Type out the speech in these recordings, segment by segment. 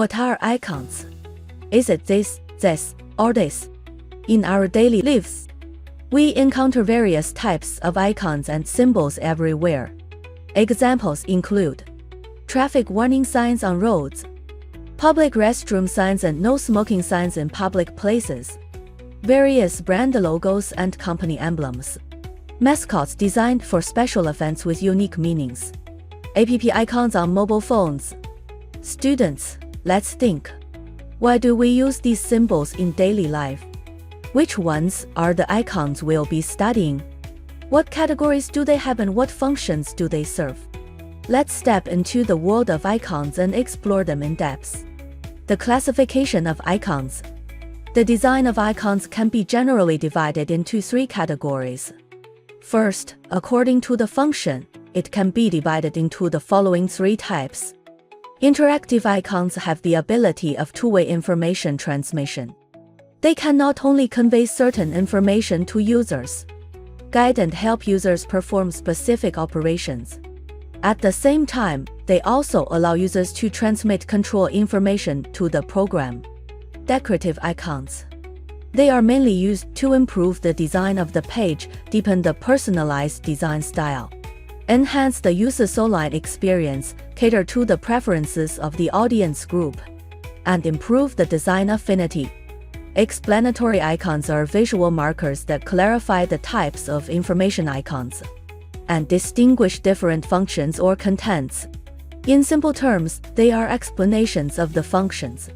What are icons? Is it this, or this? In our daily lives, we encounter various types of icons and symbols everywhere. Examples include traffic warning signs on roads, public restroom signs and no smoking signs in public places, various brand logos and company emblems, mascots designed for special events with unique meanings, app icons on mobile phones. Students, let's think. Why do we use these symbols in daily life? Which ones are the icons we'll be studying? What categories do they have and what functions do they serve? Let's step into the world of icons and explore them in depth. The classification of icons. The design of icons can be generally divided into 3 categories. First, according to the function, it can be divided into the following 3 types. Interactive icons have the ability of two-way information transmission. They can not only convey certain information to users, guide and help users perform specific operations. At the same time, they also allow users to transmit control information to the program. Decorative icons. They are mainly used to improve the design of the page, deepen the personalized design style, enhance the user's online experience, cater to the preferences of the audience group, and improve the design affinity. Explanatory icons are visual markers that clarify the types of information icons and distinguish different functions or contents. In simple terms, they are explanations of the functions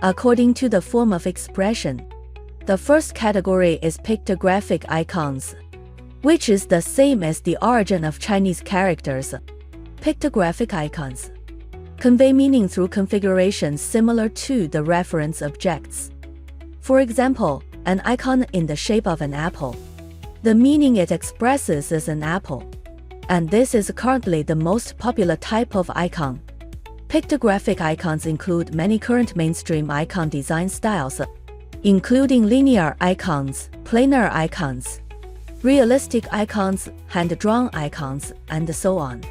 according to the form of expression. The first category is pictographic icons, which is the same as the origin of Chinese characters. Pictographic icons convey meaning through configurations similar to the reference objects. For example, an icon in the shape of an apple. The meaning it expresses is an apple. And this is currently the most popular type of icon. Pictographic icons include many current mainstream icon design styles, including linear icons, planar icons, realistic icons, hand-drawn icons, and so on.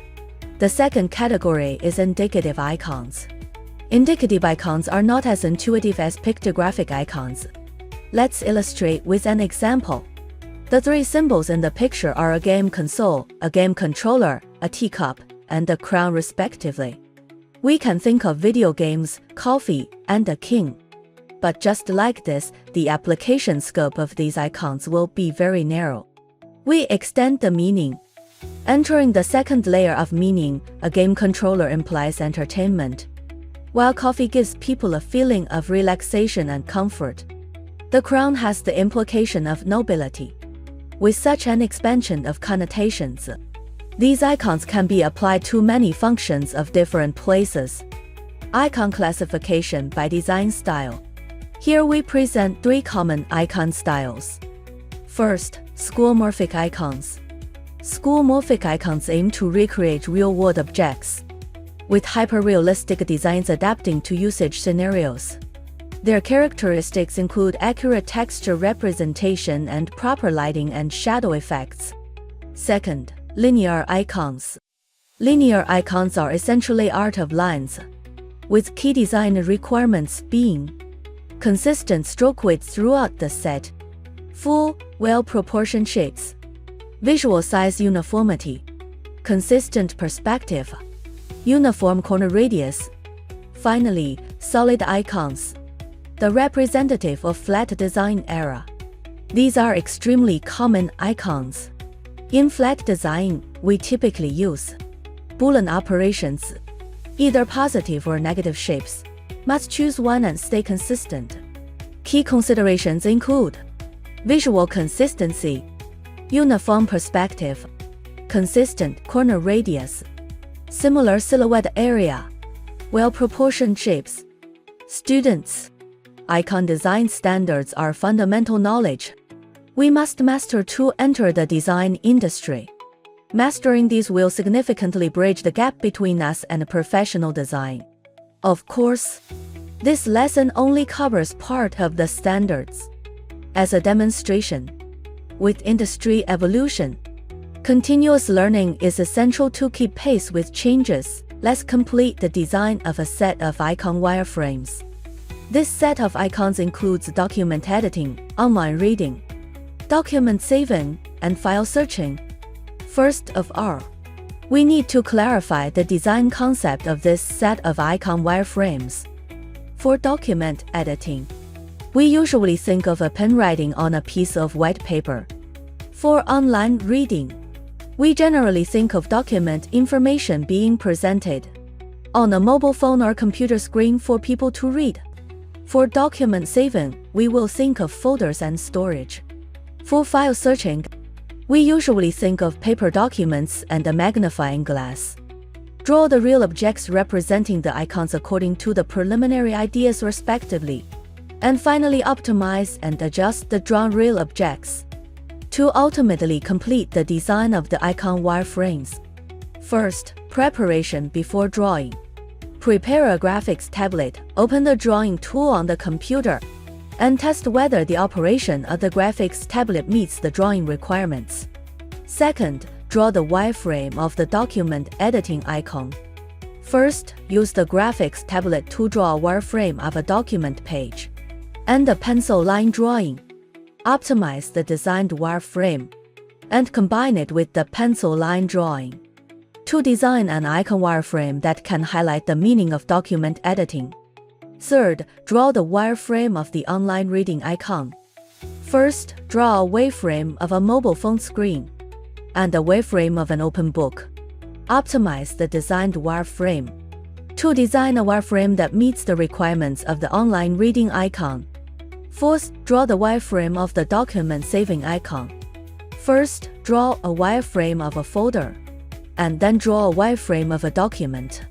The second category is indicative icons. Indicative icons are not as intuitive as pictographic icons. Let's illustrate with an example. The 3 symbols in the picture are a game console, a game controller, a teacup, and a crown respectively. We can think of video games, coffee, and a king. But just like this, the application scope of these icons will be very narrow. We extend the meaning. Entering the second layer of meaning, a game controller implies entertainment, while coffee gives people a feeling of relaxation and comfort. The crown has the implication of nobility. With such an expansion of connotations, these icons can be applied to many functions of different places. Icon classification by design style. Here we present 3 common icon styles. First, schoolmorphic icons. Schoolmorphic icons aim to recreate real-world objects, with hyper-realistic designs adapting to usage scenarios. Their characteristics include accurate texture representation and proper lighting and shadow effects. Second, linear icons. Linear icons are essentially art of lines, with key design requirements being consistent stroke width throughout the set, full, well-proportioned shapes, visual size uniformity, consistent perspective, uniform corner radius. Finally, solid icons, the representative of flat design era. These are extremely common icons. In flat design, we typically use Boolean operations, either positive or negative shapes. Must choose one and stay consistent. Key considerations include visual consistency, uniform perspective, consistent corner radius, similar silhouette area, well-proportioned shapes. Students, icon design standards are fundamental knowledge we must master to enter the design industry. Mastering these will significantly bridge the gap between us and professional design. Of course, this lesson only covers part of the standards. As a demonstration, with industry evolution, continuous learning is essential to keep pace with changes. Let's complete the design of a set of icon wireframes. This set of icons includes document editing, online reading, document saving, and file searching. First of all, we need to clarify the design concept of this set of icon wireframes. For document editing, we usually think of a pen writing on a piece of white paper. For online reading, we generally think of document information being presented on a mobile phone or computer screen for people to read. For document saving, we will think of folders and storage. For file searching, we usually think of paper documents and a magnifying glass. Draw the real objects representing the icons according to the preliminary ideas respectively. And finally optimize and adjust the drawn real objects to ultimately complete the design of the icon wireframes. First, preparation before drawing. Prepare a graphics tablet, open the drawing tool on the computer, and test whether the operation of the graphics tablet meets the drawing requirements. Second, draw the wireframe of the document editing icon. First, use the graphics tablet to draw a wireframe of a document page and a pencil line drawing. Optimize the designed wireframe and combine it with the pencil line drawing to design an icon wireframe that can highlight the meaning of document editing. Third, draw the wireframe of the online reading icon. First, draw a wireframe of a mobile phone screen and a wireframe of an open book. Optimize the designed wireframe to design a wireframe that meets the requirements of the online reading icon. Fourth, draw the wireframe of the document saving icon. First, draw a wireframe of a folder, and then draw a wireframe of a document.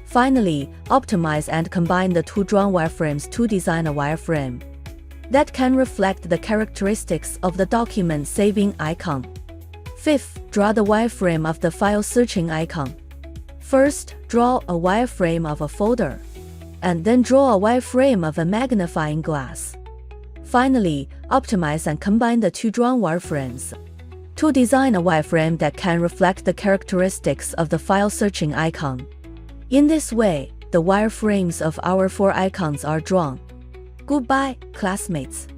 Finally, optimize and combine the two drawn wireframes to design a wireframe that can reflect the characteristics of the document saving icon. Fifth, draw the wireframe of the file searching icon. First, draw a wireframe of a folder, and then draw a wireframe of a magnifying glass. Finally, optimize and combine the two drawn wireframes to design a wireframe that can reflect the characteristics of the file searching icon. In this way, the wireframes of our 4 icons are drawn. Goodbye, classmates.